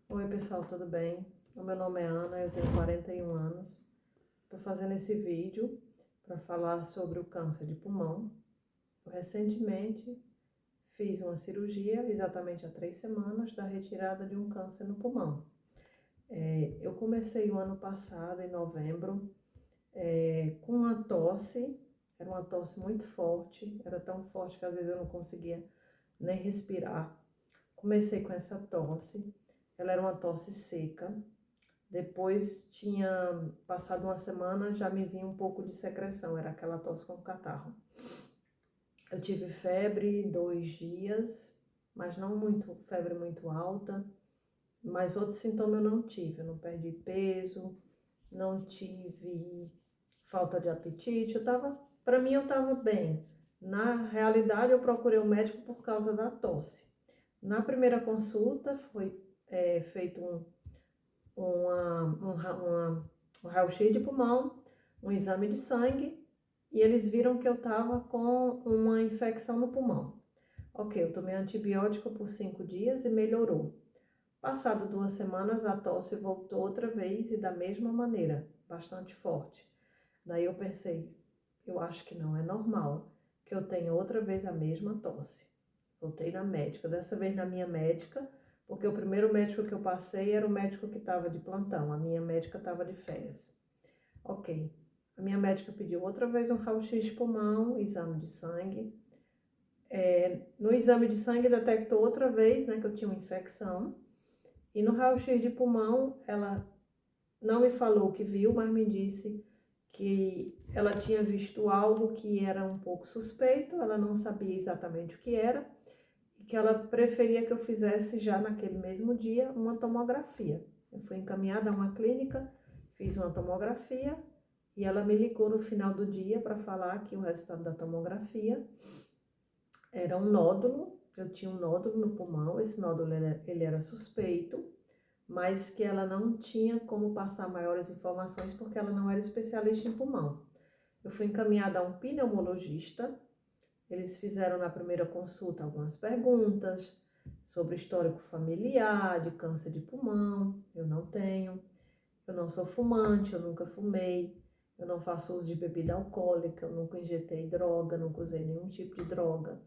Oi pessoal, tudo bem? O meu nome é Ana, eu tenho 41 anos. Estou fazendo esse vídeo para falar sobre o câncer de pulmão. Eu recentemente fiz uma cirurgia, exatamente há 3 semanas, da retirada de um câncer no pulmão. Eu comecei o ano passado, em novembro, com uma tosse. Era uma tosse muito forte, era tão forte que às vezes eu não conseguia nem respirar. Comecei com essa tosse, ela era uma tosse seca. Depois tinha passado uma semana, já me vinha um pouco de secreção, era aquela tosse com catarro. Eu tive febre 2 dias, mas não muito, febre muito alta, mas outro sintoma eu não tive, eu não perdi peso, não tive falta de apetite, para mim eu tava bem. Na realidade eu procurei o médico por causa da tosse. Na primeira consulta foi feito um raio-x de pulmão, um exame de sangue, e eles viram que eu estava com uma infecção no pulmão. Ok, eu tomei antibiótico por 5 dias e melhorou. Passado 2 semanas, a tosse voltou outra vez e da mesma maneira, bastante forte. Daí eu pensei, eu acho que não é normal que eu tenha outra vez a mesma tosse. Voltei na médica, dessa vez na minha médica, porque o primeiro médico que eu passei era o médico que estava de plantão, a minha médica estava de férias. Ok, a minha médica pediu outra vez um raio-x de pulmão, exame de sangue. No exame de sangue detectou outra vez, né, que eu tinha uma infecção. E no raio-x de pulmão, ela não me falou o que viu, mas me disse que ela tinha visto algo que era um pouco suspeito, ela não sabia exatamente o que era, e que ela preferia que eu fizesse já naquele mesmo dia uma tomografia. Eu fui encaminhada a uma clínica, fiz uma tomografia e ela me ligou no final do dia para falar que o resultado da tomografia era um nódulo, eu tinha um nódulo no pulmão, esse nódulo ele era suspeito, mas que ela não tinha como passar maiores informações porque ela não era especialista em pulmão. Eu fui encaminhada a um pneumologista. Eles fizeram na primeira consulta algumas perguntas sobre histórico familiar, de câncer de pulmão. Eu não tenho. Eu não sou fumante, eu nunca fumei. Eu não faço uso de bebida alcoólica, eu nunca injetei droga, nunca usei nenhum tipo de droga.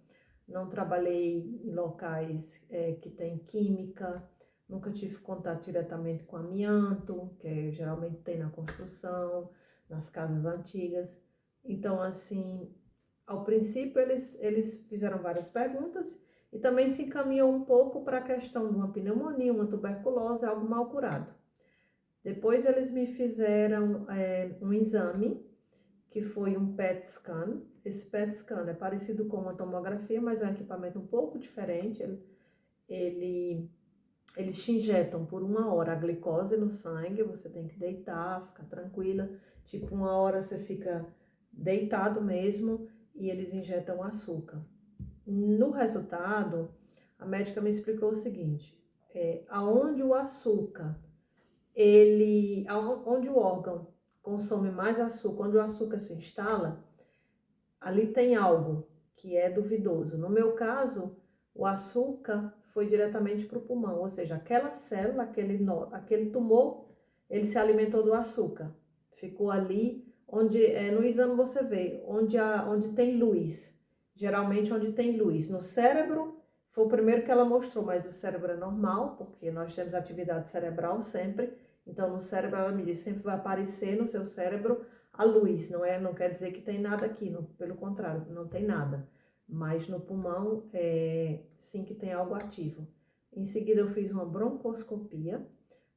Não trabalhei em locais que tem química. Nunca tive contato diretamente com amianto, que geralmente tem na construção, nas casas antigas. Então, assim, ao princípio, eles fizeram várias perguntas e também se encaminhou um pouco para a questão de uma pneumonia, uma tuberculose, algo mal curado. Depois, eles me fizeram um exame, que foi um PET scan. Esse PET scan é parecido com uma tomografia, mas é um equipamento um pouco diferente. Eles te injetam por 1 hora a glicose no sangue, você tem que deitar, ficar tranquila. Tipo, 1 hora você fica deitado mesmo e eles injetam açúcar. No resultado, a médica me explicou o seguinte, aonde o açúcar, onde o órgão consome mais açúcar, onde o açúcar se instala, ali tem algo que é duvidoso. No meu caso, o açúcar foi diretamente para o pulmão, ou seja, aquela célula, aquele tumor, ele se alimentou do açúcar. Ficou ali, onde no exame você vê, onde tem luz, geralmente onde tem luz. No cérebro, foi o primeiro que ela mostrou, mas o cérebro é normal, porque nós temos atividade cerebral sempre, então no cérebro, ela me disse, sempre vai aparecer no seu cérebro a luz, não quer dizer que tem nada aqui, não, pelo contrário, não tem nada. Mas no pulmão, sim que tem algo ativo. Em seguida, eu fiz uma broncoscopia.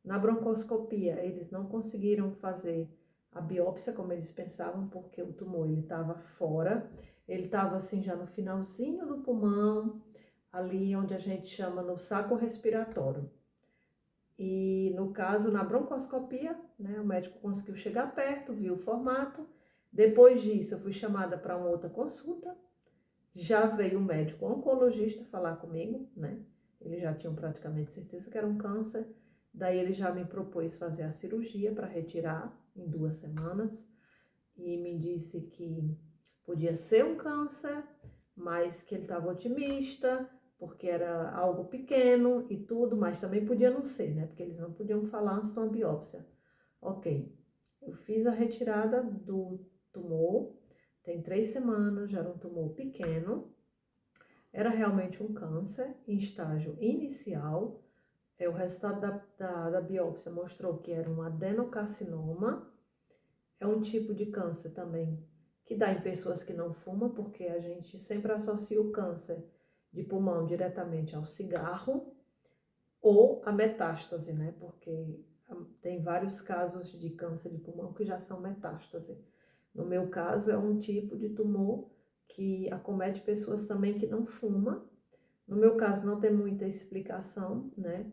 Na broncoscopia, eles não conseguiram fazer a biópsia como eles pensavam, porque o tumor ele estava fora. Ele estava assim já no finalzinho do pulmão, ali onde a gente chama no saco respiratório. E no caso, na broncoscopia, né, o médico conseguiu chegar perto, viu o formato. Depois disso, eu fui chamada para uma outra consulta. Já veio o médico oncologista falar comigo, né? Eles já tinham praticamente certeza que era um câncer. Daí ele já me propôs fazer a cirurgia para retirar em 2 semanas. E me disse que podia ser um câncer, mas que ele estava otimista, porque era algo pequeno e tudo, mas também podia não ser, né? Porque eles não podiam falar antes de uma biópsia. Ok, eu fiz a retirada do tumor, tem 3 semanas, já era um tumor pequeno, era realmente um câncer em estágio inicial. O resultado da biópsia mostrou que era um adenocarcinoma. É um tipo de câncer também que dá em pessoas que não fumam, porque a gente sempre associa o câncer de pulmão diretamente ao cigarro ou a metástase, né? Porque tem vários casos de câncer de pulmão que já são metástase. No meu caso, é um tipo de tumor que acomete pessoas também que não fumam. No meu caso, não tem muita explicação, né?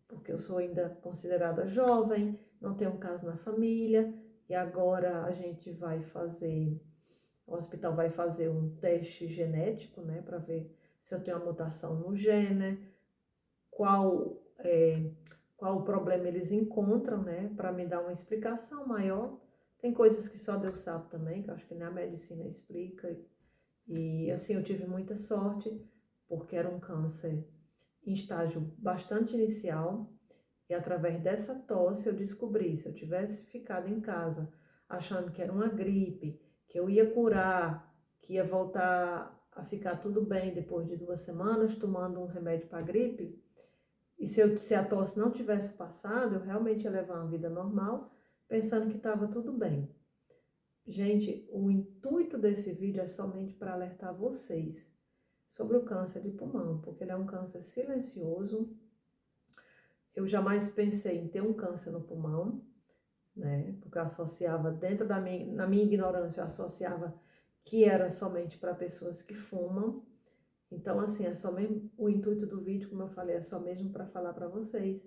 Porque eu sou ainda considerada jovem, não tenho um caso na família, e agora a gente vai fazer, o hospital vai fazer um teste genético, né, para ver se eu tenho uma mutação no gene, qual qual o problema eles encontram, né, para me dar uma explicação maior. Tem coisas que só Deus sabe também, que eu acho que nem a medicina explica, e assim, eu tive muita sorte, porque era um câncer em estágio bastante inicial, e através dessa tosse eu descobri, se eu tivesse ficado em casa achando que era uma gripe, que eu ia curar, que ia voltar a ficar tudo bem depois de 2 semanas tomando um remédio para gripe, e se a tosse não tivesse passado, eu realmente ia levar uma vida normal, pensando que estava tudo bem. Gente, o intuito desse vídeo é somente para alertar vocês sobre o câncer de pulmão, porque ele é um câncer silencioso. Eu jamais pensei em ter um câncer no pulmão, né? Porque eu associava, na minha ignorância, eu associava que era somente para pessoas que fumam. Então, assim, é só mesmo, o intuito do vídeo, como eu falei, é só mesmo para falar para vocês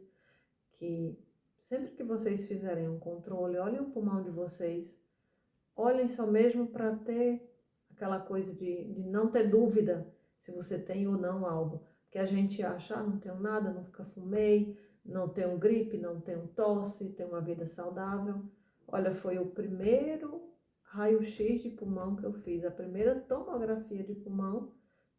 que sempre que vocês fizerem um controle, olhem o pulmão de vocês, olhem só mesmo para ter aquela coisa de não ter dúvida se você tem ou não algo. Porque a gente acha, não tenho nada, nunca fumei, não tenho gripe, não tenho tosse, tenho uma vida saudável. Olha, foi o primeiro raio-x de pulmão que eu fiz, a primeira tomografia de pulmão,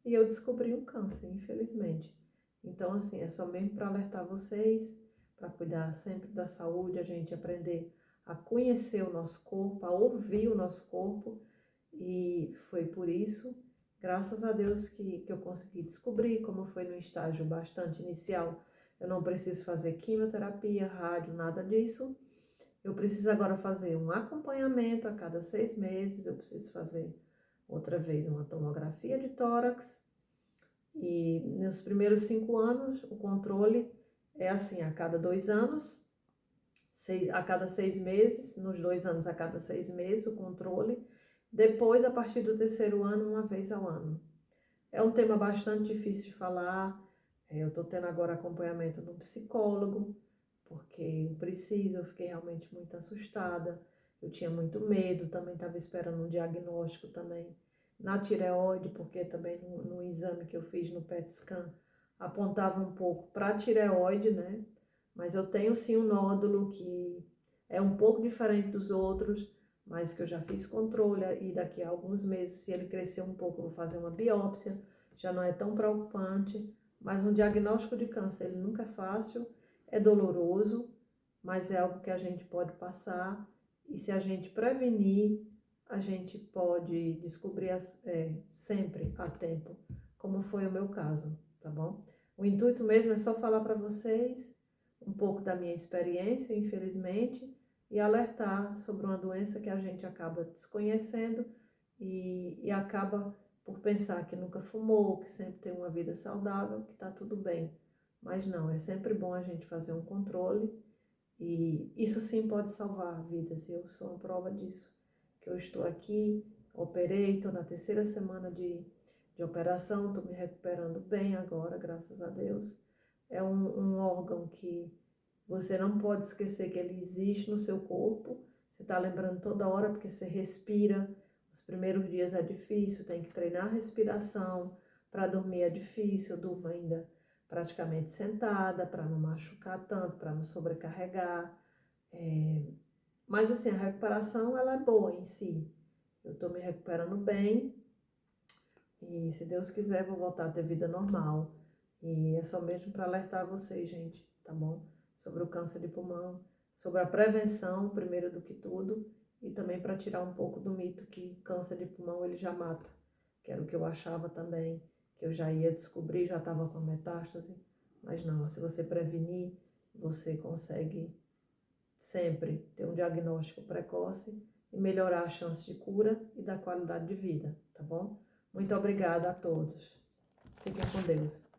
e eu descobri um câncer, infelizmente. Então, assim, é só mesmo para alertar vocês, para cuidar sempre da saúde, a gente aprender a conhecer o nosso corpo, a ouvir o nosso corpo, e foi por isso, graças a Deus, que eu consegui descobrir, como foi no estágio bastante inicial. Eu não preciso fazer quimioterapia, rádio, nada disso. Eu preciso agora fazer um acompanhamento a cada 6 meses, eu preciso fazer outra vez uma tomografia de tórax, e nos primeiros 5 anos o controle é assim, a cada 2 anos, a cada 6 meses, nos 2 anos a cada 6 meses o controle, depois a partir do 3º ano, uma vez ao ano. É um tema bastante difícil de falar, eu estou tendo agora acompanhamento de um psicólogo, porque eu preciso, eu fiquei realmente muito assustada, eu tinha muito medo, também estava esperando um diagnóstico também na tireoide, porque também no exame que eu fiz no PET scan apontava um pouco para a tireoide, né? Mas eu tenho sim um nódulo que é um pouco diferente dos outros, mas que eu já fiz controle e daqui a alguns meses, se ele crescer um pouco, eu vou fazer uma biópsia, já não é tão preocupante, mas um diagnóstico de câncer, ele nunca é fácil, é doloroso, mas é algo que a gente pode passar, e se a gente prevenir, a gente pode descobrir sempre a tempo, como foi o meu caso, tá bom? O intuito mesmo é só falar para vocês um pouco da minha experiência, infelizmente, e alertar sobre uma doença que a gente acaba desconhecendo e acaba por pensar que nunca fumou, que sempre tem uma vida saudável, que está tudo bem. Mas não, é sempre bom a gente fazer um controle, e isso sim pode salvar vidas, e eu sou uma prova disso, que eu estou aqui, operei, estou na 3ª semana de operação, estou me recuperando bem agora, graças a Deus. É um órgão que você não pode esquecer que ele existe no seu corpo, você está lembrando toda hora, porque você respira. Os primeiros dias é difícil, tem que treinar a respiração, para dormir é difícil, eu durmo ainda praticamente sentada, para não machucar tanto, para não sobrecarregar. Mas assim, a recuperação ela é boa em si. Eu estou me recuperando bem, e se Deus quiser vou voltar a ter vida normal. E é só mesmo para alertar vocês, gente, tá bom? Sobre o câncer de pulmão, sobre a prevenção, primeiro do que tudo, e também para tirar um pouco do mito que câncer de pulmão ele já mata, que era o que eu achava também, que eu já ia descobrir, já estava com metástase, mas não, se você prevenir, você consegue sempre ter um diagnóstico precoce e melhorar a chance de cura e da qualidade de vida, tá bom? Muito obrigada a todos. Fiquem com Deus.